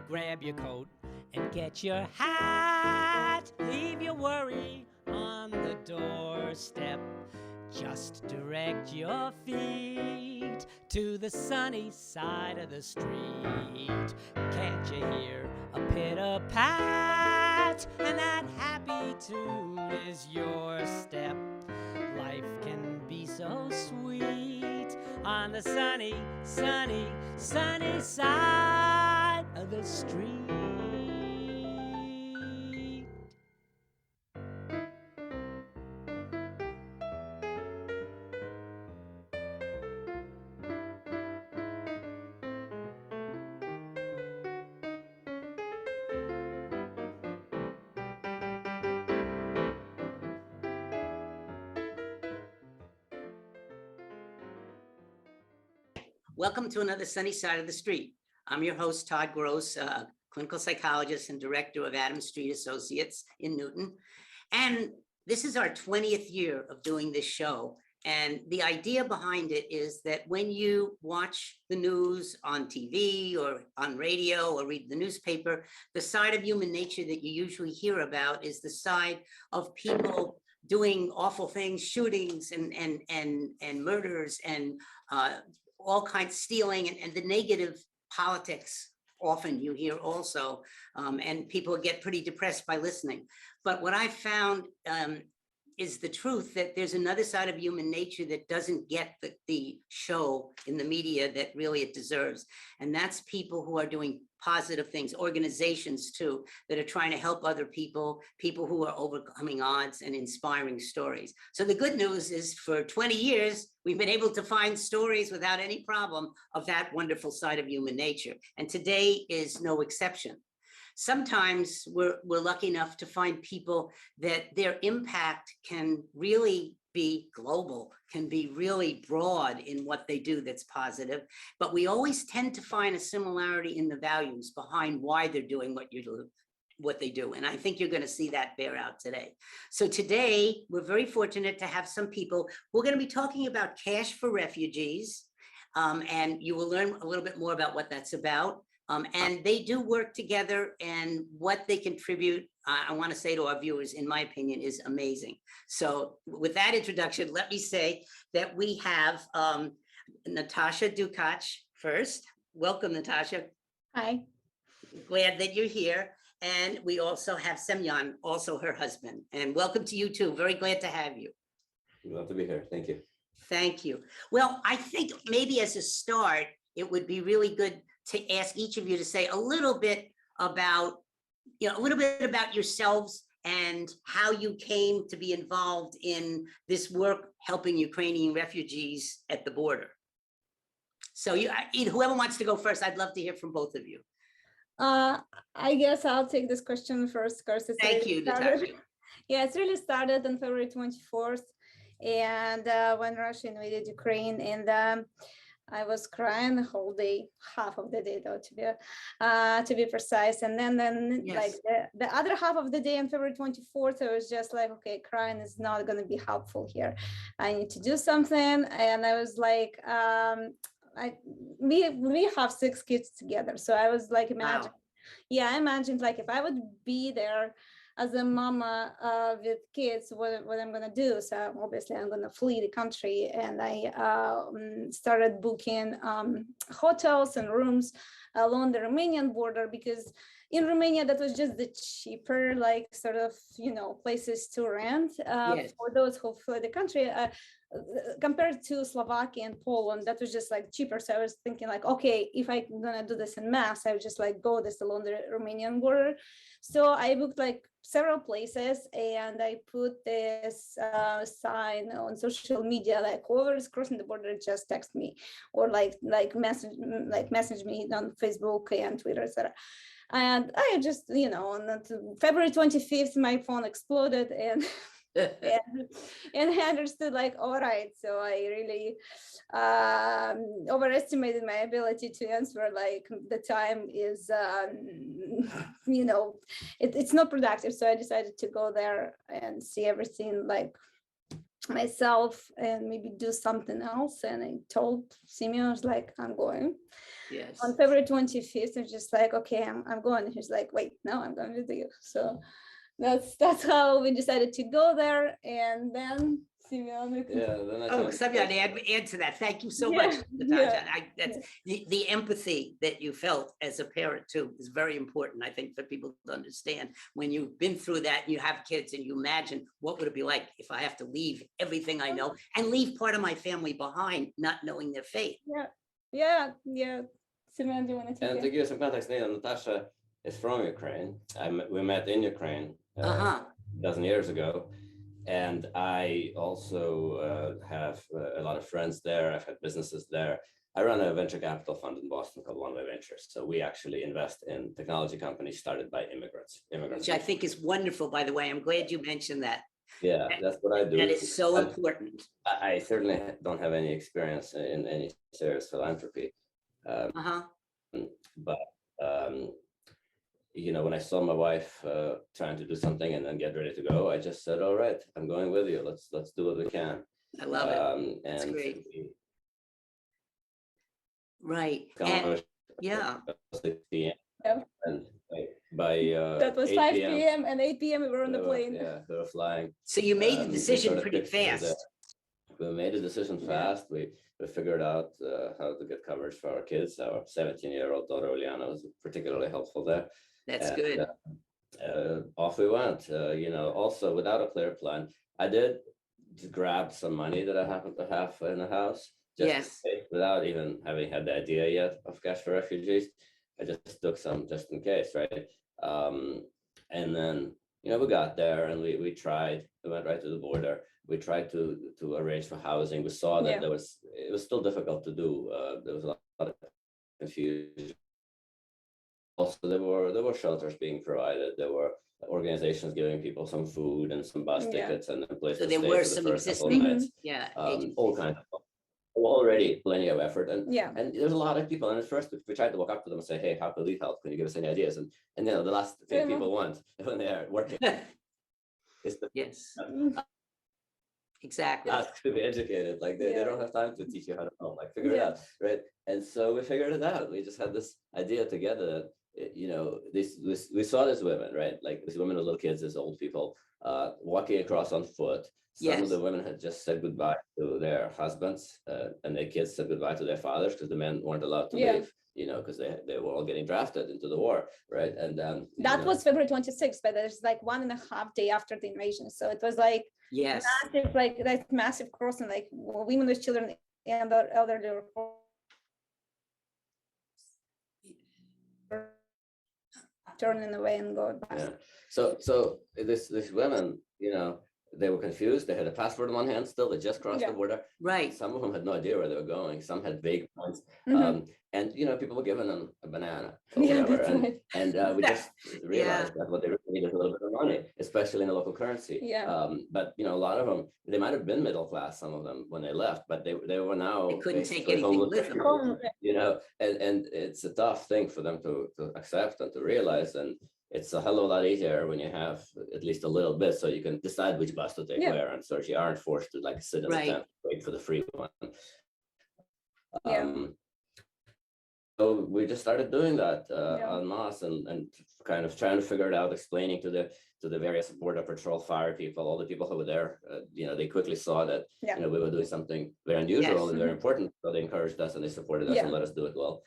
grab your coat and get your hat. Leave your worry on the doorstep. Just direct your feet to the sunny side of the street. Can't you hear a pitter-pat? And that happy tune is your step. Life can be so sweet on the sunny, sunny, sunny side of the street. Welcome to another Sunny Side of the Street. I'm your host, Todd Gross, clinical psychologist and director of Adams Street Associates in Newton. And this is our 20th year of doing this show. And the idea behind it is that when you watch the news on TV or on radio or read the newspaper, the side of human nature that you usually hear about is the side of people doing awful things, shootings and murders and all kinds of stealing and the negative politics. Often you hear also, and people get pretty depressed by listening. But what I found is the truth that there's another side of human nature that doesn't get the show in the media that really it deserves. And that's people who are doing positive things, organizations too, that are trying to help other people, people who are overcoming odds and inspiring stories. So the good news is for 20 years, we've been able to find stories without any problem of that wonderful side of human nature. And today is no exception. Sometimes we're lucky enough to find people that their impact can really be global, can be really broad in what they do that's positive, but we always tend to find a similarity in the values behind why they're doing what they do. And I think you're going to see that bear out today. So today, we're very fortunate to have some people who are going to be talking about Cash for Refugees, and you will learn a little bit more about what that's about. And they do work together, and what they contribute, I want to say to our viewers, in my opinion, is amazing. So with that introduction, let me say that we have Natasha Dukac first. Welcome, Natasha. Hi. Glad that you're here. And we also have Semyon, also her husband. And welcome to you too. Very glad to have you. Glad to be here. Thank you. Thank you. Well, I think maybe as a start, it would be really good to ask each of you to say a little bit about, yourselves and how you came to be involved in this work helping Ukrainian refugees at the border. So whoever wants to go first, I'd love to hear from both of you. I guess I'll take this question first, because it's Thank you, Natasha. Yeah, it's really started on February 24th, and when Russia invaded Ukraine, and I was crying the whole day, half of the day though, to be precise. And then yes, like the other half of the day on February 24th, I was just like, okay, crying is not going to be helpful here. I need to do something. And I was like, we have 6 kids together. So I was like, imagine, wow. Yeah, I imagined like if I would be there as a mama with kids, what I'm gonna do. So obviously I'm gonna flee the country, and I started booking hotels and rooms along the Romanian border, because in Romania that was just the cheaper, like sort of, places to rent yes, for those who fled the country. Compared to Slovakia and Poland, that was just like cheaper. So I was thinking like, okay, if I'm gonna do this in mass, I would just like go this along the Romanian border. So I booked like several places, and I put this sign on social media, like whoever is crossing the border, just text me, or like message me on Facebook and Twitter, etc. And I just, on February 25th, my phone exploded, and and I understood like, all right, so I really overestimated my ability to answer. Like the time is, it's not productive. So I decided to go there and see everything like myself and maybe do something else. And I told Simeon, I was like, I'm going. Yes. On February 25th, I was just like, okay, I'm going. He's like, wait, no, I'm going with you. So that's how we decided to go there. And then Simeon. Yeah, then I Oh, told Sabian, add to that. Thank you so Yeah, much, Natasha. yeah, That's the empathy that you felt as a parent too is very important, I think, for people to understand. When you've been through that and you have kids and you imagine what would it be like if I have to leave everything I know and leave part of my family behind, not knowing their fate. yeah. Simeon, do you want to take And it? to give you some context, Nina, Natasha is from Ukraine. We met in Ukraine Uh-huh. a dozen years ago. And I also have a lot of friends there. I've had businesses there. I run a venture capital fund in Boston called One Way Ventures. So we actually invest in technology companies started by immigrants. Which I think is wonderful, by the way. I'm glad you mentioned that. Yeah, that's what I do. That is so important. I certainly don't have any experience in any serious philanthropy. Uh-huh. But you know, when I saw my wife trying to do something and then get ready to go, I just said, "All right, I'm going with you. Let's do what we can." I love it. That's And great. Right. And yeah. 6 p.m. Yeah. And by That was 8 5 p.m. p.m. and 8 p.m. we were on the plane. Yeah, they were flying. So you made the We decision sort of pretty picked through fast. We made a decision fast. We figured out how to get coverage for our kids. Our 17-year-old daughter, Uliana, was particularly helpful there. That's And, good. off we went. You know, also without a clear plan, I did grab some money that I happened to have in the house. Yes. Without even having had the idea yet of Cash for Refugees. I just took some just in case, right? And then, you know, we got there and we tried, we went right to the border. We tried to arrange for housing. We saw that it was still difficult to do. There was a lot of confusion. Also, there were shelters being provided. There were organizations giving people some food and some bus tickets and a place So to there stay were for the some first couple of existing, nights. All kinds of already plenty of effort, and there's a lot of people. And at first, we tried to walk up to them and say, "Hey, how can we help? Can you give us any ideas?" And you know, the last thing people want when they are working is to exactly ask to be educated. Like they don't have time to teach you how to help. Like figure it out, right? And so we figured it out. We just had this idea together that you know, we saw these women, right? Like these women with little kids, these old people, walking across on foot. Some of the women had just said goodbye to their husbands, and their kids said goodbye to their fathers because the men weren't allowed to leave, you know, because they were all getting drafted into the war, right? And that was February 26th, but there's like 1.5 days after the invasion. So it was like massive, like that massive crossing, like women with children and the elderly turning away and going back. So this women, you know, they were confused. They had a passport in one hand still. They just crossed the border. Right. Some of them had no idea where they were going. Some had vague plans. And, you know, people were giving them a banana or whatever. And we just realized that what they really needed is a little bit of money, especially in the local currency. But, you know, a lot of them, they might have been middle class, some of them when they left, but they were now. They couldn't take anything with them. You know, and it's a tough thing for them to accept and to realize. And it's a hell of a lot easier when you have at least a little bit, so you can decide which bus to take where, and so you aren't forced to like sit in the tent, wait for the free one. So we just started doing that en masse and kind of trying to figure it out, explaining to the various border patrol, fire people, all the people who were there. You know, they quickly saw that you know we were doing something very unusual and very important, so they encouraged us and they supported us and let us do it well.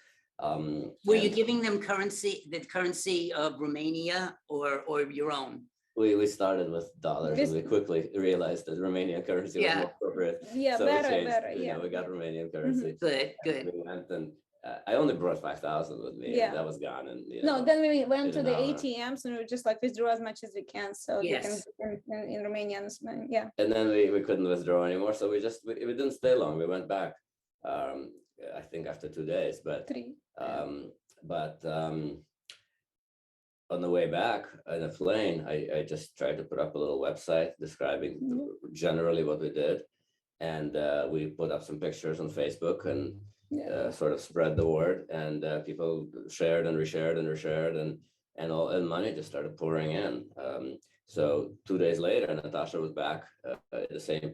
Were you giving them the currency of Romania or your own? We started with dollars and we quickly realized that Romanian currency was more appropriate. So better. You know, we got Romanian currency. Good. We went and I only brought 5,000 with me. And that was gone. And you know, then we went to the ATMs and we just like withdrew as much as we can. So we can in Romanian. And then we couldn't withdraw anymore. So we didn't stay long. We went back. I think after 2 days, but 3. On the way back in a plane, I just tried to put up a little website describing generally what we did, and we put up some pictures on Facebook and sort of spread the word, and people shared and reshared and money just started pouring in. So 2 days later, Natasha was back at the same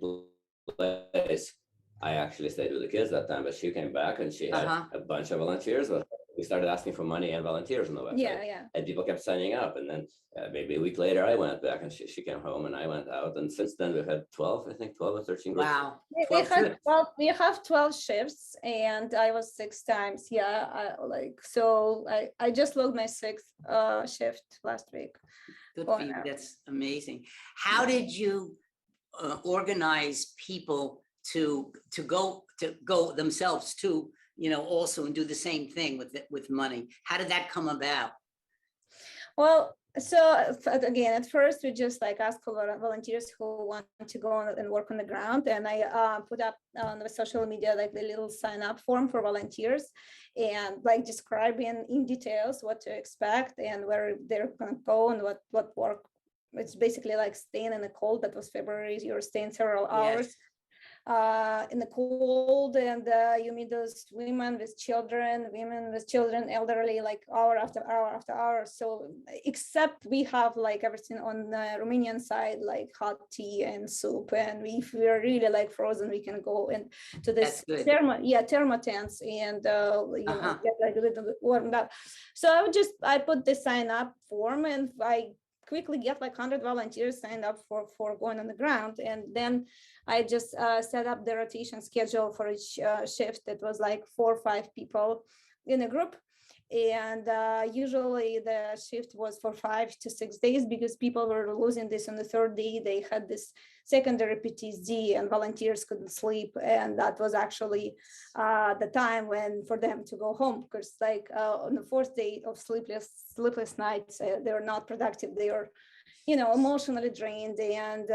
place, I actually stayed with the kids that time, but she came back and she had a bunch of volunteers with her. We started asking for money and volunteers on the website. Yeah. And people kept signing up. And then maybe a week later, I went back and she came home and I went out. And since then, we've had 12, I think 12 or 13 groups. Wow. We have 12 shifts and I was 6 times. Yeah, I just logged my 6th shift last week. Good for you. That's amazing. How did you organize people to go themselves to, also and do the same thing with money? How did that come about? Well, so again, at first we just asked for volunteers who want to go and work on the ground, and I put up on the social media the little sign up form for volunteers, and describing in details what to expect and where they're gonna go and what work. It's basically staying in the cold. That was February. You're staying several hours. Yes. In the cold, and you meet those women with children, elderly, hour after hour after hour. So except we have everything on the Romanian side, hot tea and soup, and if we're really frozen, we can go into this thermo tents and get a little bit warmed up. So I put the sign up form, and I quickly get 100 volunteers signed up for going on the ground, and then I just set up the rotation schedule for each shift. That was 4 or 5 people in a group, and usually the shift was for 5 to 6 days because people were losing this on the 3rd day. They had this secondary PTSD and volunteers couldn't sleep, and that was actually the time for them to go home, because on the 4th day of sleepless nights, they're not productive. They are emotionally drained, and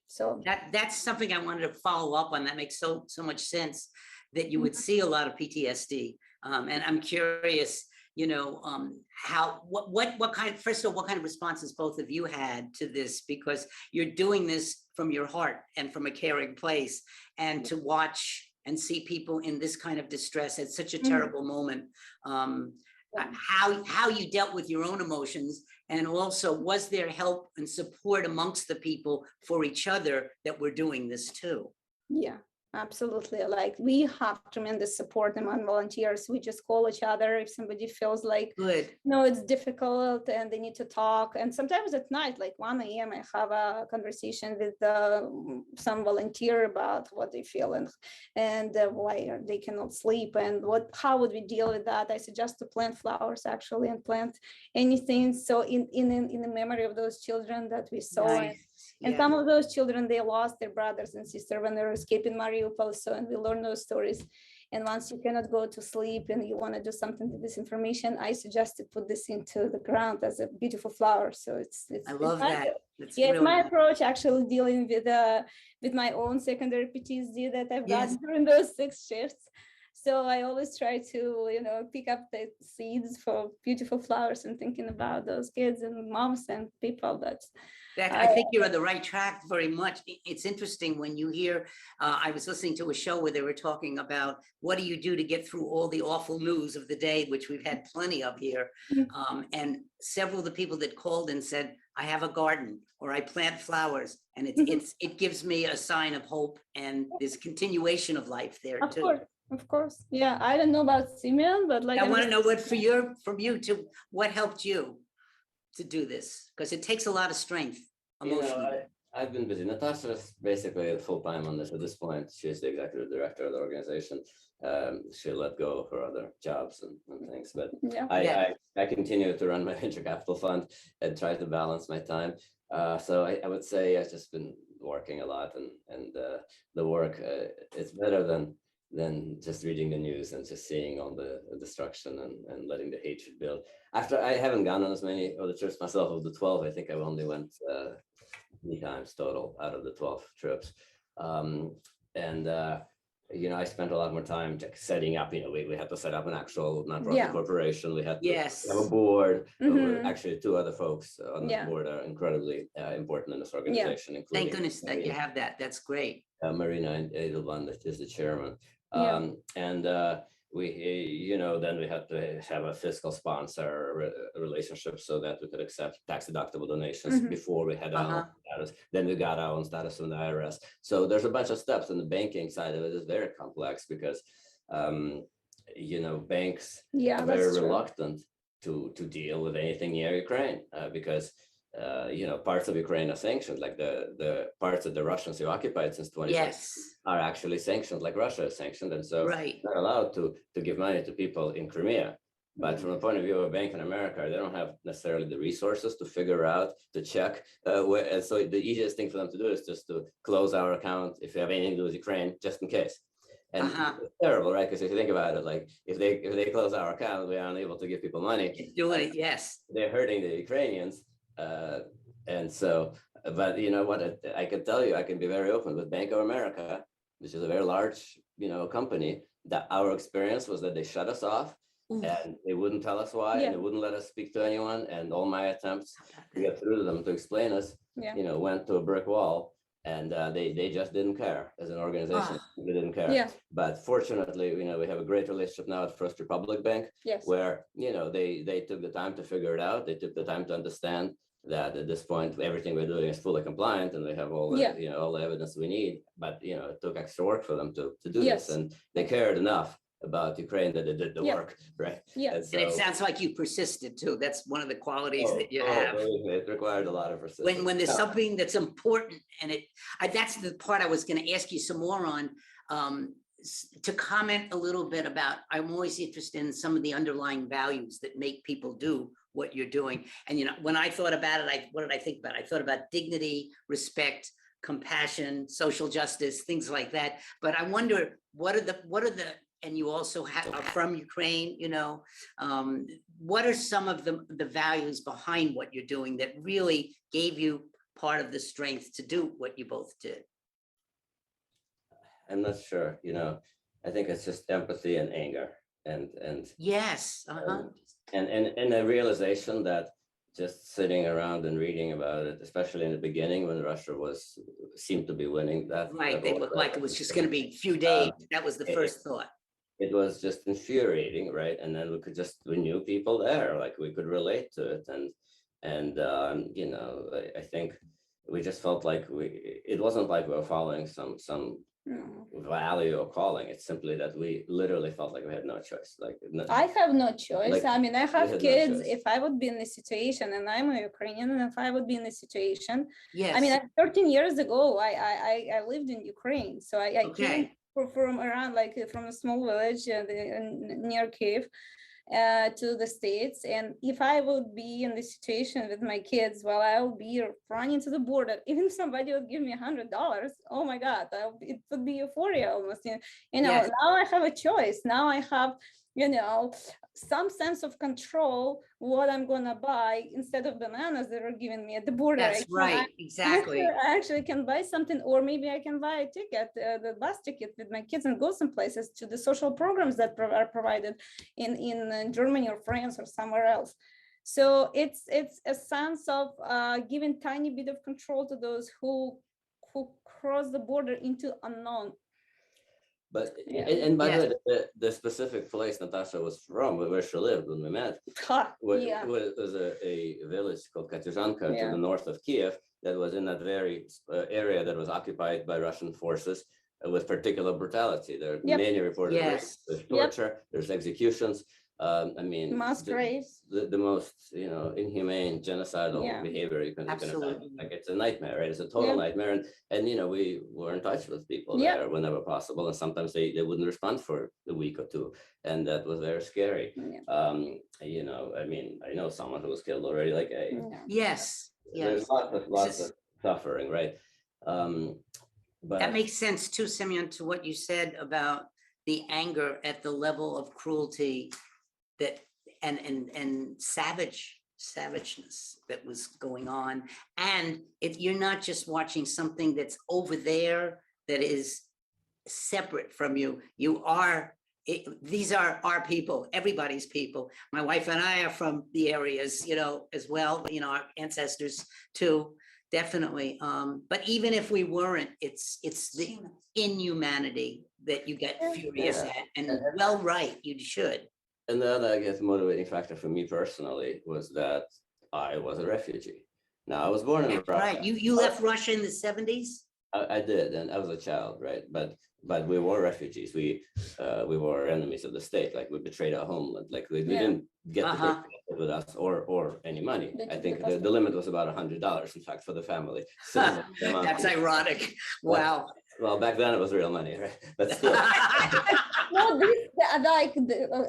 so that's something I wanted to follow up on. That makes so much sense, that you would see a lot of PTSD, and I'm curious, first of all, what kind of responses both of you had to this, because you're doing this from your heart and from a caring place, and to watch and see people in this kind of distress at such a terrible moment, how you dealt with your own emotions, and also was there help and support amongst the people for each other that were doing this too? Yeah, absolutely. We have tremendous support among volunteers. We just call each other if somebody feels good. It's difficult and they need to talk. And sometimes at night, 1 a.m., I have a conversation with some volunteer about what they feel and why they cannot sleep, and how would we deal with that. I suggest to plant flowers actually, and plant anything. So in the memory of those children that we saw. Nice. And some of those children, they lost their brothers and sisters when they were escaping Mariupol. So, and we learn those stories. And once you cannot go to sleep and you want to do something with this information, I suggest to put this into the ground as a beautiful flower. So I love that. It's my approach, actually dealing with my own secondary PTSD that I've got during those 6 shifts. So I always try to, pick up the seeds for beautiful flowers and thinking about those kids and moms and people I think you're on the right track very much. It's interesting when you hear, I was listening to a show where they were talking about what do you do to get through all the awful news of the day, which we've had plenty of here. And several of the people that called and said, I have a garden, or I plant flowers, and it gives me a sign of hope, and there's continuation of life there too. Of course. Yeah. I don't know about Simeon, but I want to know what helped you to do this, because it takes a lot of strength emotionally. I've been busy. Natasha's basically full-time on this at this point. She's the executive director of the organization. She let go of her other jobs and things, but I continue to run my venture capital fund and try to balance my time. So I would say I've just been working a lot, and the work is better than just reading the news and just seeing all the destruction and letting the hatred build. After I haven't gone on as many of the trips myself. Of the 12, I think I only went 3 times total out of the 12 trips. I spent a lot more time setting up, we had to set up an actual nonprofit corporation. We had to have a board. Actually, 2 other folks on the board are incredibly important in this organization. Thank goodness that you have that. That's great. Marina Edelman, that is the chairman. then we had to have a fiscal sponsor relationship so that we could accept tax deductible donations before we had our own status. Then we got our own status from the IRS. So there's a bunch of steps, and the banking side of it is very complex because, banks are very reluctant to deal with anything near Ukraine because parts of Ukraine are sanctioned, like the parts of the Russians who occupied since 2020 are actually sanctioned, like Russia is sanctioned, and so they're allowed to give money to people in Crimea. But from the point of view of a bank in America, they don't have necessarily the resources to figure out, to check. And so the easiest thing for them to do is just to close our account if you have anything to do with Ukraine, just in case. And it's terrible, right? Because if you think about it, like if they close our account, we are unable to give people money. Doing it, yes. They're hurting the Ukrainians. And so, but you know what, I can tell you, I can be very open with Bank of America, which is a very large, company, that our experience was that they shut us off. And they wouldn't tell us why, and they wouldn't let us speak to anyone. And all my attempts to get through to them to explain us, went to a brick wall. And they just didn't care as an organization. They didn't care. But fortunately, we have a great relationship now at First Republic Bank, where they took the time to figure it out. They took the time to understand that at this point everything we're doing is fully compliant, and we have all the all the evidence we need. But it took extra work for them to do this, and they cared enough about Ukraine that they did the work, right? And it sounds like you persisted too. That's one of the qualities that you have. It required a lot of persistence. When there's something that's important, and that's the part I was going to ask you some more on, to comment a little bit about. I'm always interested in some of the underlying values that make people do what you're doing. And when I thought about it, what did I think about? I thought about dignity, respect, compassion, social justice, things like that. But I wonder, what are the and you also are from Ukraine, what are some of the values behind what you're doing that really gave you part of the strength to do what you both did? I'm not sure, I think it's just empathy and anger and yes. And a realization that just sitting around and reading about it, especially in the beginning when Russia seemed to be winning that. Right, they looked like it was just going to be a few days. That was the first thought. It was just infuriating, right? And then we knew people there, like we could relate to it, and I think we just felt like it wasn't like we were following some value or calling. It's simply that we literally felt like we had no choice. I have no choice. I mean, I have kids. No, if I would be in this situation, and I'm a Ukrainian, and if I would be in this situation, yes. I mean, 13 years ago, I lived in Ukraine, so I came from around, like from a small village near Kiev to the States. And if I would be in this situation with my kids, well, I will be running to the border. Even if somebody would give me $100, oh my God, it would be euphoria almost. Yes. Now I have a choice. Now I have, some sense of control what I'm gonna buy instead of bananas that are giving me at the border. That's right, exactly. I actually can buy something, or maybe I can buy a ticket, the bus ticket with my kids, and go some places to the social programs that are provided in Germany or France or somewhere else. So it's a sense of giving tiny bit of control to those who cross the border into unknown. But and by the way, the specific place Natasha was from, where she lived when we met, was a village called Katyzhanka to the north of Kiev that was in that very area that was occupied by Russian forces with particular brutality. There are many reported there's torture, there's executions. I mean, mass graves, the most inhumane, genocidal behavior you can imagine. Like, it's a nightmare, right? It's a total nightmare, and we were in touch with people there whenever possible, and sometimes they wouldn't respond for a week or two, and that was very scary. I mean, I know someone who was killed already. Like, there's lots of suffering, right? But that makes sense too, Simeon, to what you said about the anger at the level of cruelty that and savageness that was going on. And if you're not just watching something that's over there that is separate from you, these are our people, everybody's people. My wife and I are from the areas, as well, but our ancestors too, definitely. But even if we weren't, it's the inhumanity that you get Yeah. furious Yeah. at, and well, right, you should. And the other, I guess, motivating factor for me personally was that I was a refugee. Now, I was born in That's Russia. right. You left Russia in the 70s? I did, and I was a child, right? But we were refugees. We were enemies of the state. Like we betrayed our homeland. Like we Yeah. didn't get to Uh-huh. take it with us or any money. They I took think the the passport. limit was about $100, in fact, for the family. So the amount- That's ironic. Wow. well, back then it was real money, right? But still. No,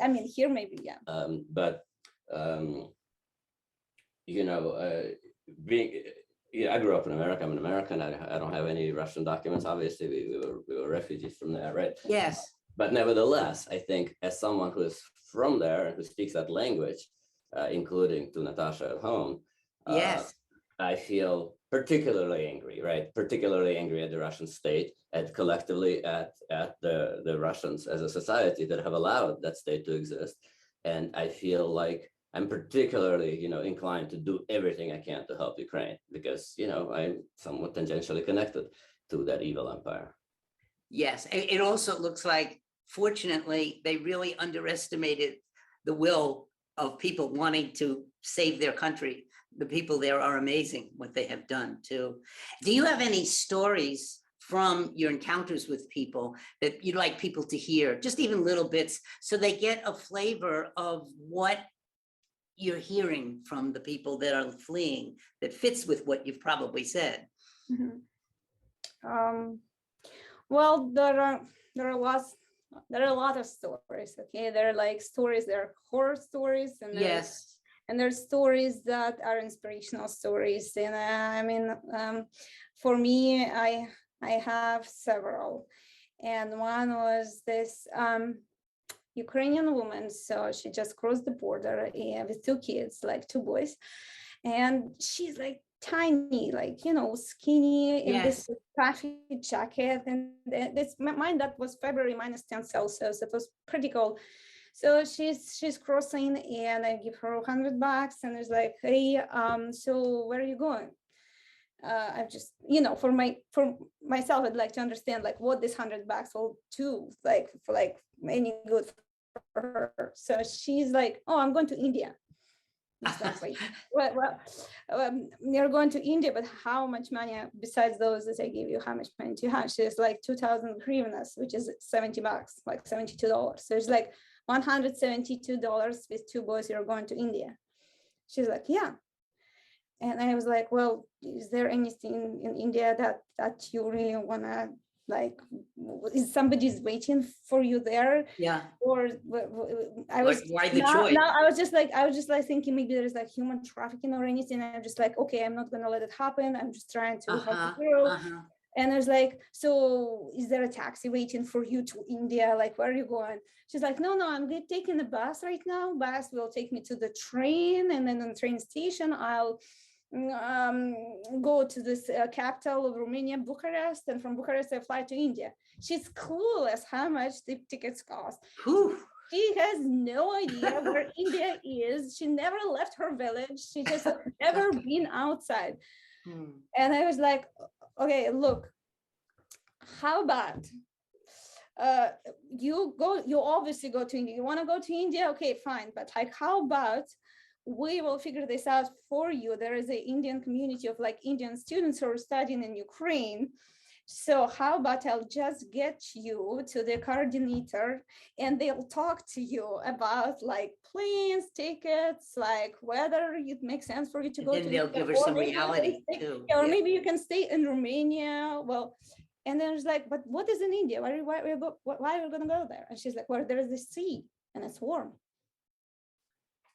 I mean, here maybe, yeah. But you know, being yeah, I grew up in America. I'm an American. I don't have any Russian documents. Obviously, we were refugees from there, right? Yes. But nevertheless, I think as someone who is from there and who speaks that language, including to Natasha at home, Yes. I feel particularly angry, right? Particularly angry at the Russian state and collectively at the Russians as a society that have allowed that state to exist. And I feel like I'm particularly, you know, inclined to do everything I can to help Ukraine because, you know, I'm somewhat tangentially connected to that evil empire. Yes. It also looks like, fortunately, they really underestimated the will of people wanting to save their country. The people there are amazing, what they have done too. Do you have any stories from your encounters with people that you'd like people to hear, just even little bits, so they get a flavor of what you're hearing from the people that are fleeing that fits with what you've probably said? Mhm. Well, there are a lot of stories. Okay, there are like stories, there are horror stories, and Yes. there's stories that are inspirational stories. And I mean, for me, I have several, and one was this Ukrainian woman. So she just crossed the border with two kids, like two boys, and she's like tiny, like, you know, skinny in this puffy jacket. And this mine, that was February -10 Celsius. It was pretty cold. So she's crossing, and I give her $100, and it's like, hey, so where are you going? I just, you know, for myself, I'd like to understand like what this $100 will do, like for like any good for her. So she's like, oh, I'm going to India. Well, you're going to India, but how much money besides those that I gave you? How much money do you have? She's like 2,000 hryvnias, which is $70, like $72. So it's like $172 with two boys. You're going to India. She's like, yeah. And I was like, well, is there anything in India that you really wanna, like, is somebody's waiting for you there? Yeah. Or I was why the choice? Now I was just like thinking maybe there's like human trafficking or anything. I'm just like, okay, I'm not gonna let it happen. I'm just trying to help the girl. And I was like, so is there a taxi waiting for you to India? Like, where are you going? She's like, no, I'm taking the bus right now. Bus will take me to the train, and then on the train station, I'll go to this capital of Romania, Bucharest, and from Bucharest I fly to India. She's clueless how much the tickets cost. Whew. She has no idea where India is. She never left her village. She just never been outside. And I was like, okay, look, how about you obviously go to India. You want to go to India? Okay, fine. But like, how about we will figure this out for you. There is an Indian community of like Indian students who are studying in Ukraine. So how about I'll just get you to the coordinator, and they'll talk to you about like planes, tickets, like whether it makes sense for you to go to. Then they'll give her some reality too. Or maybe you can stay in Romania. Well, and then it's like, but what is in India? Why are we going to go there? And she's like, well, there is the sea and it's warm.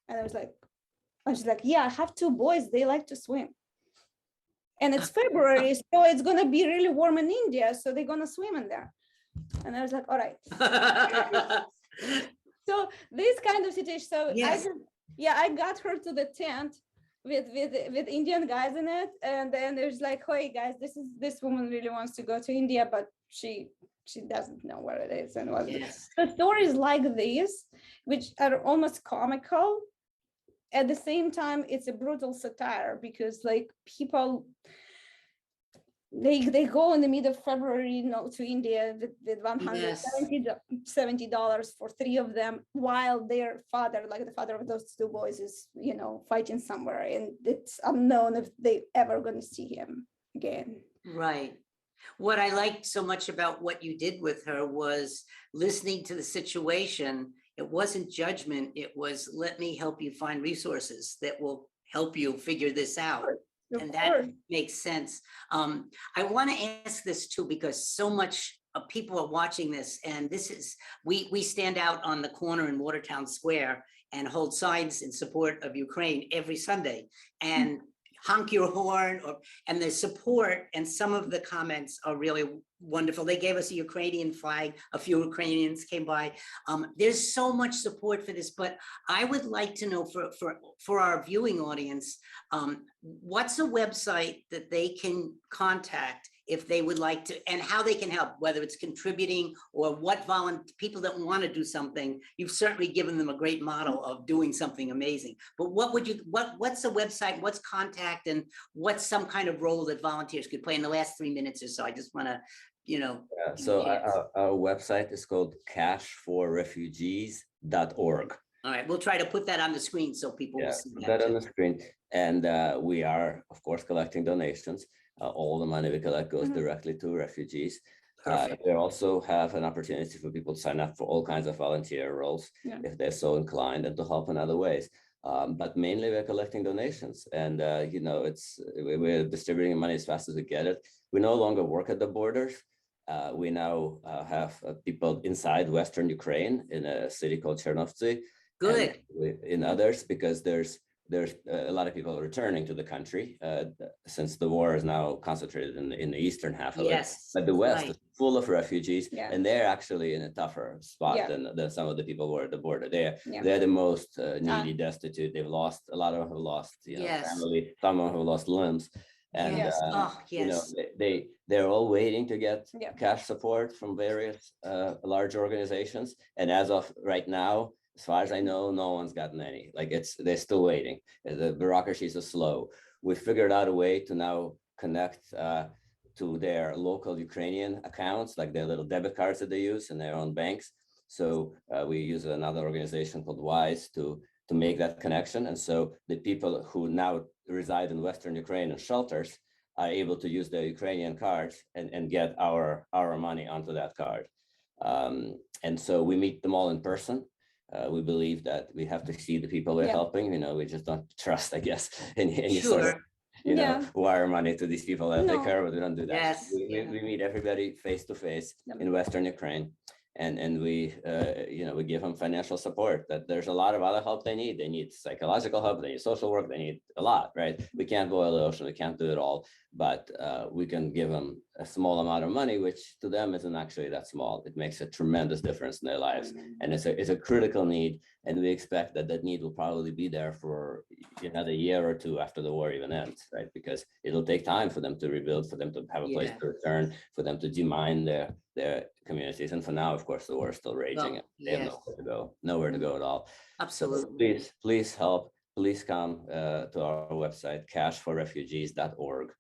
And I was like, yeah, I have two boys. They like to swim. And it's February, so it's going to be really warm in India. So they're going to swim in there. And I was like, all right. So this kind of situation. So yes. I got her to the tent with Indian guys in it. And then there's like, hey guys, this woman really wants to go to India, but she doesn't know where it is. And the stories like these, which are almost comical, at the same time, it's a brutal satire because like people, they go in the middle of February, to India with Yes. $170 for 3 of them, while their father, like the father of those 2 boys, is fighting somewhere, and it's unknown if they ever going to see him again. Right. What I liked so much about what you did with her was listening to the situation. It wasn't judgment. It was, let me help you find resources that will help you figure this out. And that makes sense. I want to ask this too, because so much people are watching this, and this is, we stand out on the corner in Watertown Square and hold signs in support of Ukraine every Sunday, and honk your horn, and the support, and some of the comments are really wonderful. They gave us a Ukrainian flag. A few Ukrainians came by. There's so much support for this, but I would like to know for our viewing audience, what's a website that they can contact if they would like to, and how they can help, whether it's contributing or what people that want to do something. You've certainly given them a great model of doing something amazing. But what's the website, what's contact, and what's some kind of role that volunteers could play in the last 3 minutes or so? I just want to, So our website is called cashforrefugees.org. All right, we'll try to put that on the screen so people will see that on the screen. And we are, of course, collecting donations. All the money we collect goes directly to refugees. We also have an opportunity for people to sign up for all kinds of volunteer roles if they're so inclined, and to help in other ways. But mainly we're collecting donations, and we're distributing money as fast as we get it. We no longer work at the borders. We now have people inside Western Ukraine in a city called Chernovtsi. Good. In others, because there's a lot of people returning to the country since the war is now concentrated in the eastern half of it. But the West is full of refugees, and they're actually in a tougher spot than some of the people who are at the border. They're the most needy, destitute. They've lost, a lot of them have lost family, some of them have lost limbs. And they're all waiting to get cash support from various large organizations. And as of right now, as far as I know, no one's gotten any. They're still waiting. The bureaucracies are slow. We figured out a way to now connect to their local Ukrainian accounts, like their little debit cards that they use in their own banks. So we use another organization called WISE to make that connection. And so the people who now reside in Western Ukraine in shelters are able to use their Ukrainian cards and get our money onto that card. And so we meet them all in person. We believe that we have to see the people we're helping. We just don't trust, I guess, any sort of wire money to these people that take care of it. We don't do that. We meet everybody face to face in Western Ukraine, and we give them financial support. That there's a lot of other help they need. They need psychological help, they need social work, they need a lot, right? We can't boil the ocean, we can't do it all, but we can give them a small amount of money, which to them isn't actually that small. It makes a tremendous difference in their lives, and it's a critical need, and we expect that need will probably be there for another year or two after the war even ends, right? Because it'll take time for them to rebuild, for them to have a place to return, for them to demine their communities. And for now, of course, the war is still raging, and they have nowhere to go at all. Absolutely. So please help. Please come to our website, cashforrefugees.org,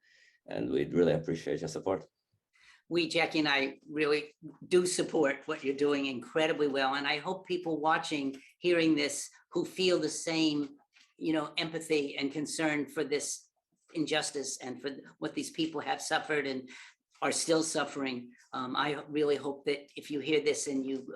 and we'd really appreciate your support. Jackie and I really do support what you're doing incredibly well. And I hope people watching, hearing this, who feel the same, empathy and concern for this injustice and for what these people have suffered and are still suffering. I really hope that if you hear this and you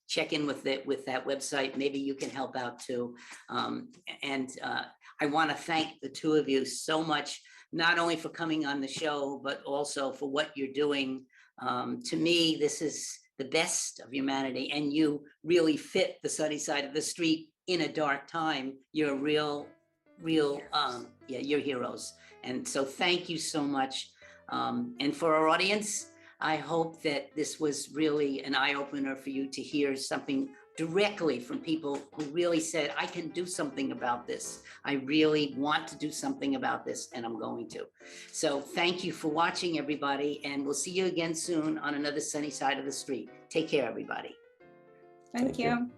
check in with that website, maybe you can help out too. I want to thank the two of you so much, not only for coming on the show, but also for what you're doing. To me, this is the best of humanity, and you really fit the sunny side of the street in a dark time. You're real, you're heroes. And so thank you so much. And for our audience, I hope that this was really an eye-opener for you to hear something directly from people who really said, I can do something about this. I really want to do something about this, and I'm going to. So thank you for watching, everybody, and we'll see you again soon on another sunny side of the street. Take care, everybody. Thank you.